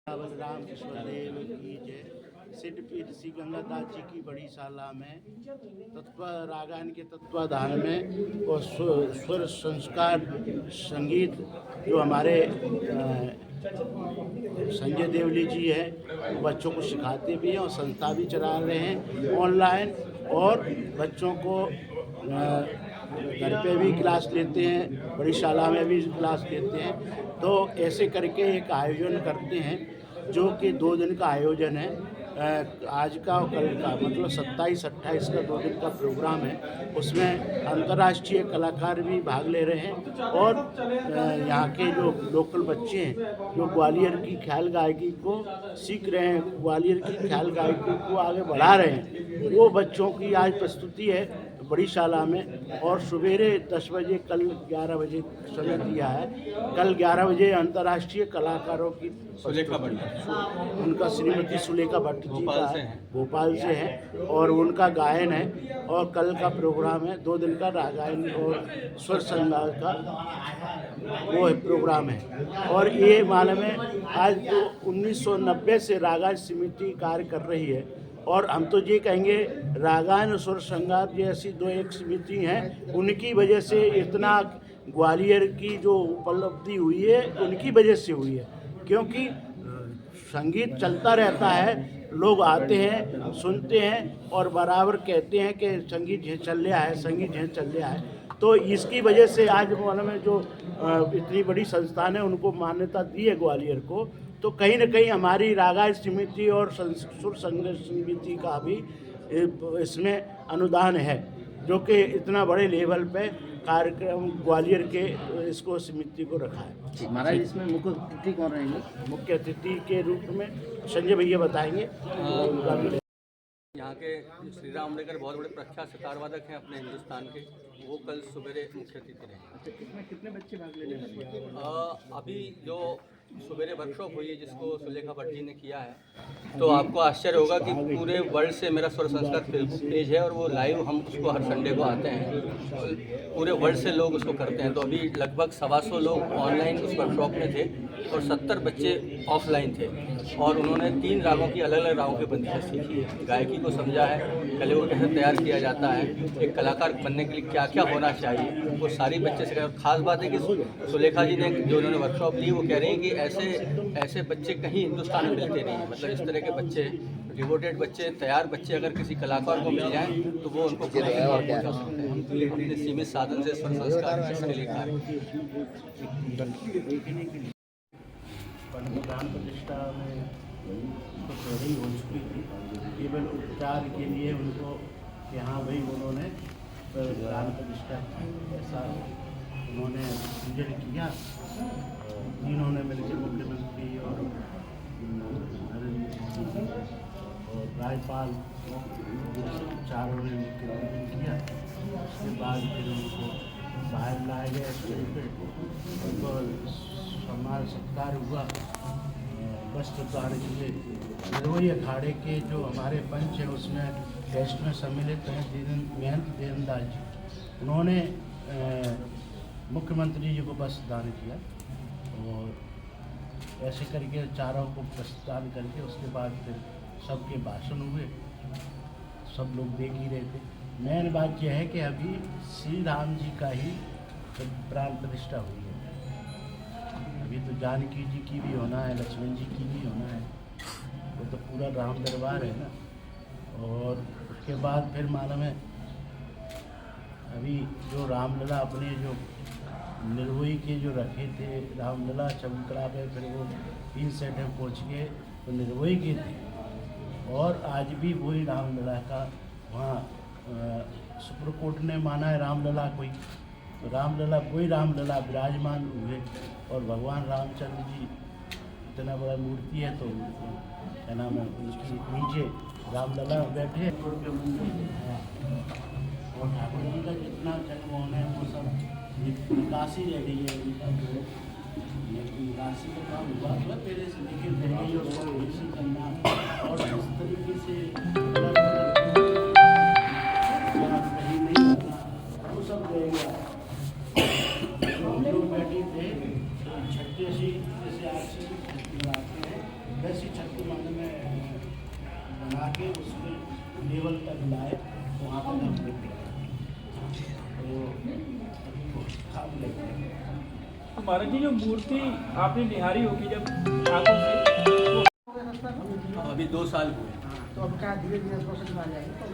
बलराम कृष्णदेव की जय। सिद्ध पीठ श्री गंगादास जी की बड़ी शाला में रागायन के तत्वाधान में और स्वर संस्कार संगीत जो हमारे संजय देवली जी है बच्चों को सिखाते भी हैं और संस्था भी चला रहे हैं ऑनलाइन, और बच्चों को घर पे भी क्लास लेते हैं, बड़ी शाला में भी क्लास लेते हैं। तो ऐसे करके एक आयोजन करते हैं जो कि 2 दिन का आयोजन है, आज का और कल का, मतलब 27-28 का 2 दिन का प्रोग्राम है। उसमें अंतर्राष्ट्रीय कलाकार भी भाग ले रहे हैं और यहाँ के जो लोकल बच्चे हैं जो ग्वालियर की ख्याल गायकी को सीख रहे हैं, ग्वालियर की ख्याल गायकी को आगे बढ़ा रहे हैं, वो बच्चों की आज प्रस्तुति है बड़ी शाला में। और सवेरे 10 बजे, कल 11 बजे समय दिया है। कल 11 बजे अंतर्राष्ट्रीय कलाकारों की सुलेखा भट्ट, उनका श्रीमती सुलेखा भट्ट जी का भोपाल से है और उनका गायन है। और कल का प्रोग्राम है 2 दिन का रागायन और स्वर संगार का वो प्रोग्राम है। और ये मालूम है आज तो 1990 से रागायन समिति कार्य कर रही है, और हम तो ये कहेंगे रागायन और स्वर संगार जैसी 2 एक समिति हैं, उनकी वजह से इतना ग्वालियर की जो उपलब्धि हुई है उनकी वजह से हुई है। क्योंकि संगीत चलता रहता है, लोग आते हैं, सुनते हैं और बराबर कहते हैं कि संगीत यहाँ चल रहा है, संगीत यहाँ चल रहा है। तो इसकी वजह से आज में जो इतनी बड़ी संस्थान है उनको मान्यता दी है ग्वालियर को। तो कहीं न कहीं हमारी रागायन समिति और सुर संघर्ष समिति का भी इसमें अनुदान है, जो कि इतना बड़े लेवल पे कार्यक्रम ग्वालियर के इसको समिति को रखा है। महाराज इसमें मुख्य अतिथि कौन रहेंगे? मुख्य अतिथि के रूप में संजय भैया बताएंगे। यहाँ के श्री राम अम्बेडकर बहुत बड़े प्रख्यात सितार वादक हैं अपने हिंदुस्तान के, वो कल सवेरे मुख्य अतिथि रहेंगे। कितने बच्चे भाग ले रहे हैं? अभी जो सवेरे वर्कशॉप हुई है जिसको सुलेखा भट्ट जी ने किया है, तो आपको आश्चर्य होगा कि पूरे वर्ल्ड से मेरा स्वर संस्कार फेसबुक पेज है और वो लाइव हम उसको हर संडे को आते हैं, पूरे वर्ल्ड से लोग उसको करते हैं। तो अभी लगभग 125 लोग ऑनलाइन उस वर्कशॉप में थे और 70 बच्चे ऑफलाइन थे, और उन्होंने 3 रागों की अलग अलग रागों की बंदिशें सीखी है, गायकी को समझा है, कले को कैसे तैयार किया जाता है, एक कलाकार बनने के लिए क्या क्या होना चाहिए, वो सारी बच्चे से। खास बात है कि सुलेखा जी ने जो उन्होंने वर्कशॉप ली वो कह रही हैं कि ऐसे बच्चे कहीं हिंदुस्तान में मिलते नहीं हैं। मतलब इस तरह के बच्चे, डिवोटेड बच्चे, तैयार बच्चे अगर किसी कलाकार को मिल जाएं तो वो उनको अपने सीमित साधन से स्वर संस्कार इसके लिए कार्य। प्राण प्रतिष्ठा में तो पहले ही हो चुकी थी, केवल उपचार के लिए उनको कि हाँ भाई उन्होंने प्राण प्रतिष्ठा की, ऐसा उन्होंने सूजन किया। तीनों ने मिलकर मुख्यमंत्री और नरेंद्र मोदी और राज्यपाल चारों ने मिलकर पूजन किया। उसके बाद फिर उनको बाहर लाया गया स्टेज पे, उनको सम्मान सत्कार हुआ, वस्त्र उतारने के लिए। निर्मोही अखाड़े के जो हमारे पंच हैं उसमें टेस्ट में सम्मिलित हैं महंत देवदास जी, उन्होंने मुख्यमंत्री जी को वस्त्र दान किया। और ऐसे करके चारों को वस्त्र दान करके उसके बाद फिर सबके भाषण हुए, सब लोग देख ही रहे थे। मेन बात यह है कि अभी श्री राम जी का ही प्राण प्रतिष्ठा हुई है। अभी तो जानकी जी की भी होना है, लक्ष्मण जी की भी होना है, वो तो पूरा राम दरबार है ना। और उसके बाद फिर मालूम है अभी जो रामलला अपने जो निर्मोही के जो रखे थे रामलला चबूतरा पे, फिर वो 3 सेट में पहुँच गए तो निर्मोही के थे। और आज भी वही रामलला का वहाँ सुप्रीम कोर्ट ने माना है रामलला कोई, तो रामलला कोई रामलला विराजमान हुए। और भगवान रामचंद्र जी इतना बड़ा मूर्ति है तो क्या नाम है उसके नीचे रामलला बैठे और ठाकुर जी का जितना जन्म है वो सब निकासी रह गई है उनका, जो निकासी का काम हुआ था पहले से, लेकिन रह गई और उसको फिर करना और इस तरीके से कहीं नहीं होता वो सब रहेगा। हम लोग बैठे थे 36 जैसे 8 से लगाते हैं वैसी छत को माने में बना के उसके लेवल तक लाए, वहाँ पर हम लोग खाद लेते हैं। महाराज जी, जो मूर्ति आपने निहारी होगी जब आंखों से, अभी 2 साल हुए। तो अब क्या धीरे धीरे प्रोसेस में आ जाएगा तो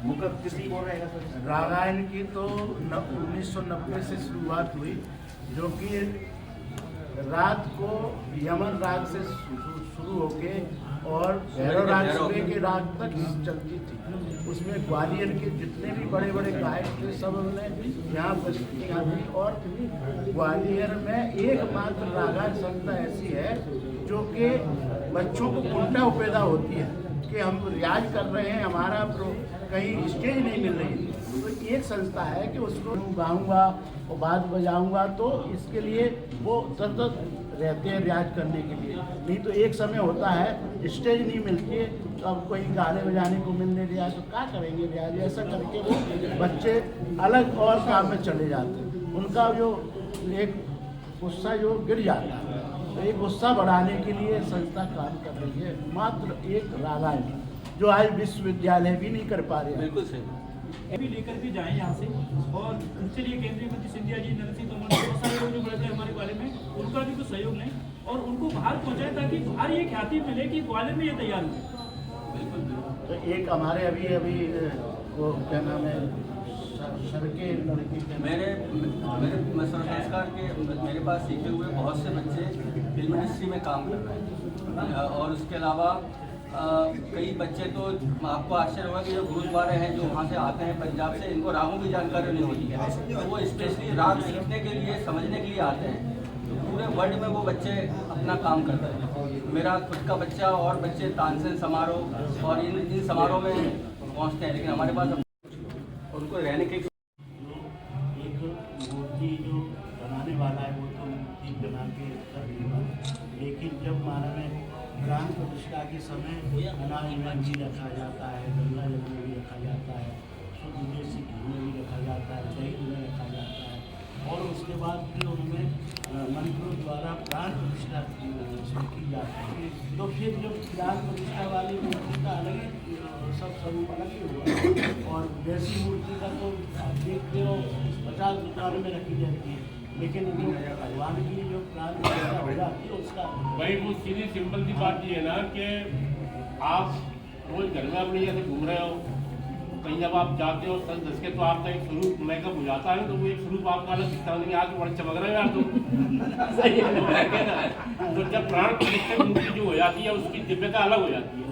मुख्य किसी और रहेगा सर? रागायन की तो 1990 से शुरुआत हुई, जो कि रात को यमन राग से शुरू होके और भैरव राग सुबह के राग तक चलती थी। उसमें ग्वालियर के जितने भी बड़े बड़े गायक थे सब ने यहाँ बस्तियाँ थी। और ग्वालियर में एकमात्र रागायन संस्था ऐसी है जो कि बच्चों को उल्टा उपैदा होती है कि हम रियाज कर रहे हैं, हमारा कहीं स्टेज नहीं मिल रही, तो एक संस्था है कि उसको गाऊंगा और बाद बजाऊंगा, तो इसके लिए वो सतत रहते हैं रियाज करने के लिए। नहीं तो एक समय होता है स्टेज नहीं मिलती है, तो अब कोई गाने बजाने को मिल नहीं रहा तो क्या करेंगे रियाज, ऐसा करके वो बच्चे अलग और काम में चले जाते हैं। उनका जो एक गुस्सा जो गिर जाता है, तो एक गुस्सा बढ़ाने के लिए संस्था काम कर रही है। मात्र एक रागायन जो आज विश्वविद्यालय भी नहीं कर पा रहे हैं। बिल्कुल सही। भी लेकर के जाएं यहाँ से, और उनके लिए केंद्रीय मंत्री सिंधिया जी, नरसिंह तोमर, बहुत सारे लोग जो बढ़ते हैं हमारे बारे में, उनका भी कुछ सहयोग लें और उनको बाहर पहुँचाएं ताकि बाहर ये ख्याति मिले कि ग्वालियर में ये तैयार हुए। तो एक हमारे अभी वो क्या नाम है, सर के लड़के के मेरे संस्कार के मेरे पास सीखे हुए बहुत से बच्चे फिल्म इंडस्ट्री में काम कर रहे हैं, और उसके अलावा कई बच्चे तो आपको आश्चर्य होगा कि जो गुरुद्वारे हैं जो वहाँ से आते हैं पंजाब से, इनको रागों की जानकारी नहीं होती है, तो वो स्पेशली राग सीखने के लिए, समझने के लिए आते हैं। तो पूरे वर्ल्ड में वो बच्चे अपना काम कर रहे हैं। मेरा खुद का बच्चा और बच्चे तानसेन समारोह और इन समारोह में पहुँचते हैं, लेकिन हमारे पास उनको रहने के एक मूर्ति जो बनाने वाला है वो तो मूर्ति बना के कर देगा, लेकिन जब माना में प्राण प्रतिष्ठा के समय अनाज में भी रखा जाता है, गंगा जल में भी रखा जाता है, शुद्ध देसी घी में भी रखा जाता है, दही में रखा जाता है, और उसके बाद फिर उनमें मंत्रों द्वारा प्राण प्रतिष्ठा की जाती है। तो फिर जो प्राण प्रतिष्ठा वाली मूर्ति का अलग सब स्वरूप अलग ही हुआ, और देसी मूर्ति का तो आप देखते हो 50 दुकान में रखी जाती है, लेकिन जो भगवान की जो प्राण प्रतिष्ठा हो जाती है उसका भाई वो सीधी सिंपल सी बात ये है ना कि आप रोज घर में अपने जैसे घूम रहे हो, कहीं जब आप जाते हो सन 10 के तो आपका एक स्वरूप मेकअप हो जाता है, तो वो एक स्वरूप आपका अलग दिखता है, आज तो बड़े चमक रहे हो यार तुम। सही है ना? तो जब प्राण प्रतिष्ठा मूर्ति जो हो जाती है उसकी दिव्यता अलग हो जाती है,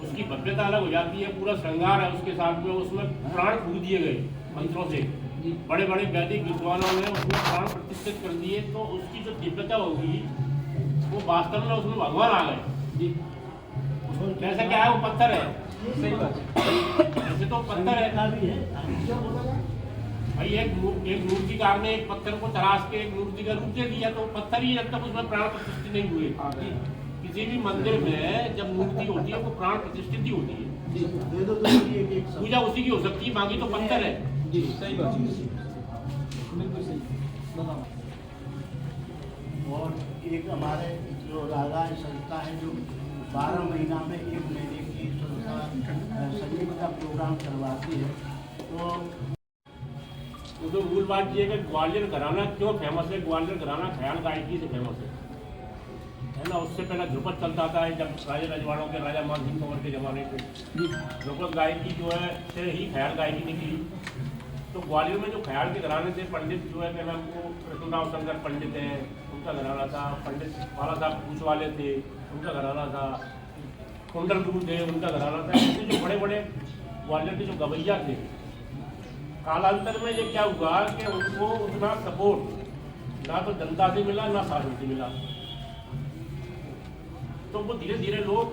उसकी भव्यता अलग हो जाती है, पूरा श्रृंगार है उसके साथ में, उसमें प्राण फूक दिए गए मंत्रों से, बड़े बड़े वैदिक विद्वानों ने उसमें प्राण प्रतिष्ठित कर दिए, तो उसकी जो दिव्यता होगी वो वास्तव में उसमें भगवान आ गए। जैसे क्या है वो पत्थर है, सही बात ऐसे तो पत्थर है भाई। एक मूर्तिकार ने एक पत्थर को तराश के एक मूर्ति का रूप दे दिया, तो पत्थर ही जब तक उसमें प्राण प्रतिष्ठित नहीं हुए। किसी भी मंदिर में जब मूर्ति होती है वो प्राण प्रतिष्ठित ही होती है, पूजा उसी की हो सकती है, बाकी तो पत्थर है। सही बात, बिल्कुल सही। और एक हमारे जो रागायन संस्था है जो 12 महीना में 1 महीने की संस्था संगीत का प्रोग्राम करवाती है। तो मूल बात ये है कि ग्वालियर घराना क्यों फेमस है? ग्वालियर घराना ख्याल गायकी से फेमस है ना। उससे पहले ध्रुपद चलता था, जब राजा रजवाड़ों के राजा मानसिंह तंवर के ज़माने पे ध्रुपद गायकी जो है से ही ख्याल गायकी निकली। तो ग्वालियर में जो ख्याल के घराने थे, पंडित जो है क्या नाम को ऋतुराव शंकर पंडित हैं, उनका घराना था। पंडित बाला साहब पूछ वाले थे, उनका घराना था। कुंडल गुरु थे, उनका घराना था। ऐसे जो बड़े बड़े ग्वालियर के जो गवैया थे, कालांतर में ये क्या हुआ कि उनको उतना सपोर्ट ना तो जनता से मिला ना शासन से मिला, तो वो धीरे धीरे लोग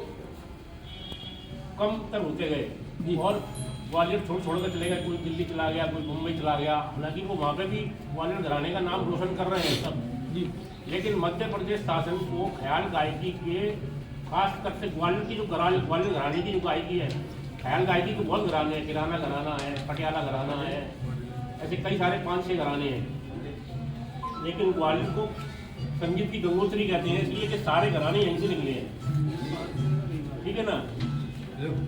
कम तर होते गए और ग्वालियर छोड़ कर चले गए। कोई दिल्ली चला गया, कोई मुंबई चला गया। हालांकि वो वहाँ पे भी ग्वालियर घराने का नाम रोशन कर रहे हैं सब जी, लेकिन मध्य प्रदेश शासन को ख्याल गायकी के खास कर से ग्वालियर की जो ग्वालियर घराने की जो गायकी है, ख्याल गायकी तो बहुत घराने हैं, किराना घराना है, पटियाला घराना है, ऐसे कई सारे 5-6 घराने हैं। लेकिन ग्वालियर को संगीत की गंगोत्री कहते हैं, इसलिए कि सारे घराने यहीं से निकले हैं, ठीक है ना।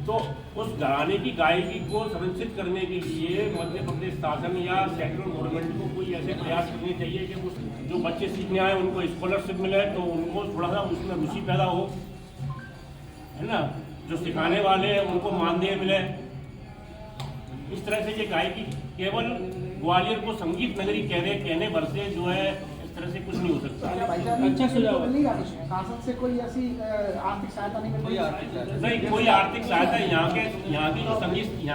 तो उस घराने की गायकी को संरक्षित करने के लिए मध्य प्रदेश शासन या सेंट्रल गवर्नमेंट को कोई ऐसे प्रयास करने चाहिए कि उस जो बच्चे सीखने आए उनको स्कॉलरशिप मिले, तो उनको थोड़ा सा उसमें रुचि पैदा हो, है ना। जो सिखाने वाले हैं उनको मानदेय मिले। इस तरह से ये गायकी केवल ग्वालियर को संगीत नगरी कहने भर से जो है इस तरह से कुछ नहीं हो सकता। अच्छा सुझाव नहीं रहा, शासन से कोई ऐसी आर्थिक सहायता नहीं मिल रही? नहीं, कोई आर्थिक सहायता यहाँ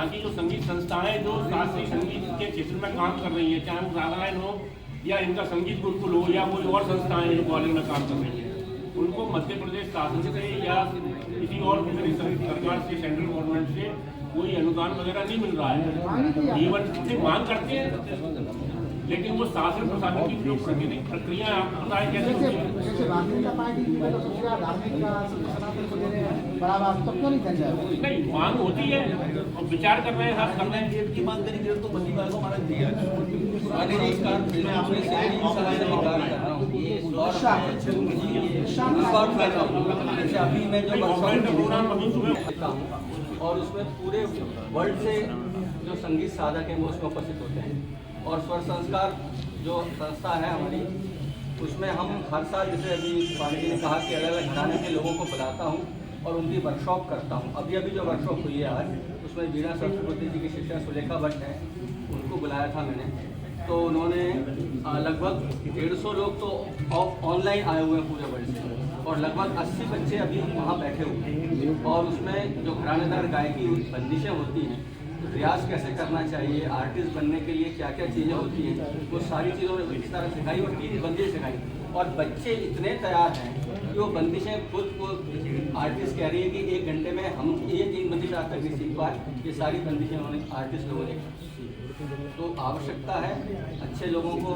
की जो संगीत संस्थाएं जो शास्त्रीय संगीत के क्षेत्र में काम कर रही है, चाहे वो नारायण हो या इनका संगीत गुरुकुल हो या कोई और संस्थाएं जो ग्वालियर में काम कर रही है, उनको मध्य प्रदेश शासन से या किसी और सरकार से, सेंट्रल गवर्नमेंट से कोई अनुदान वगैरह नहीं मिल रहा है। जीवन से मांग करते हैं, लेकिन वो शासन प्रशासन की जो प्रक्रिया आपको पता है कैसे होती है। जैसे भारतीय जनता पार्टी की तो सबसे ज्यादा धार्मिक सनातन को दे रहे हैं बढ़ावा, तो क्यों नहीं करना है? नहीं, मांग होती है और विचार कर रहे हैं, हर करने की मांग करेंगे तो बंदीवाल को हमारा दिया अभी मैं जो प्रोग्राम अभी सुबह करता हूँ और उसमें पूरे वर्ल्ड से जो संगीत साधक हैं वो उसमें उपस्थित होते हैं। और स्वर संस्कार जो संस्था है हमारी, उसमें हम हर साल, जैसे अभी पांडे जी ने कहा कि अलग अलग घराने के लोगों को बुलाता हूँ और उनकी वर्कशॉप करता हूँ। अभी जो वर्कशॉप हुई है आज, उसमें वीणा सरस्वती जी की शिष्या सुलेखा भट्ट है, उनको बुलाया था मैंने। तो उन्होंने लगभग 150 लोग तो ऑनलाइन आए हुए हैं पूरे वर्ल्ड से, और लगभग 80 बच्चे अभी वहाँ बैठे हुए हैं। और उसमें जो घरानेदार गायकी बंदिशें होती हैं, रियाज कैसे करना चाहिए, आर्टिस्ट बनने के लिए क्या क्या चीज़ें होती हैं, वो सारी चीज़ों ने इस तरह सिखाई और 3 बंदिशें सिखाई। और बच्चे इतने तैयार हैं कि वो बंदिशें खुद को आर्टिस्ट कह रही है कि 1 घंटे में हम ये 3 बंदिशें आज तक नहीं सीख पाए, ये सारी बंदिशें उन्होंने आर्टिस्ट लोगों ने सीखी। तो आवश्यकता है अच्छे लोगों को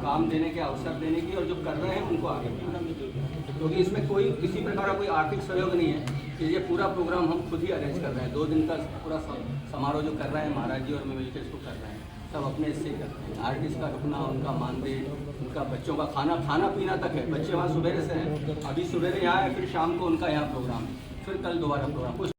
काम देने के, अवसर देने की, और जो कर रहे हैं उनको आगे बढ़ाने की, क्योंकि इसमें कोई किसी प्रकार का कोई आर्थिक सहयोग नहीं है कि ये पूरा प्रोग्राम हम खुद ही अरेंज कर रहे हैं। 2 दिन का पूरा समारोह जो कर रहे हैं महाराज जी और मैं मिलकर इसको कर रहे हैं, सब अपने इससे करते हैं। आर्टिस्ट का रुकना, उनका मानदेय, उनका बच्चों का खाना पीना तक है। बच्चे वहाँ सुबह से हैं, अभी सुबह यहाँ आए, फिर शाम को उनका यहाँ प्रोग्राम, फिर कल दोबारा प्रोग्राम।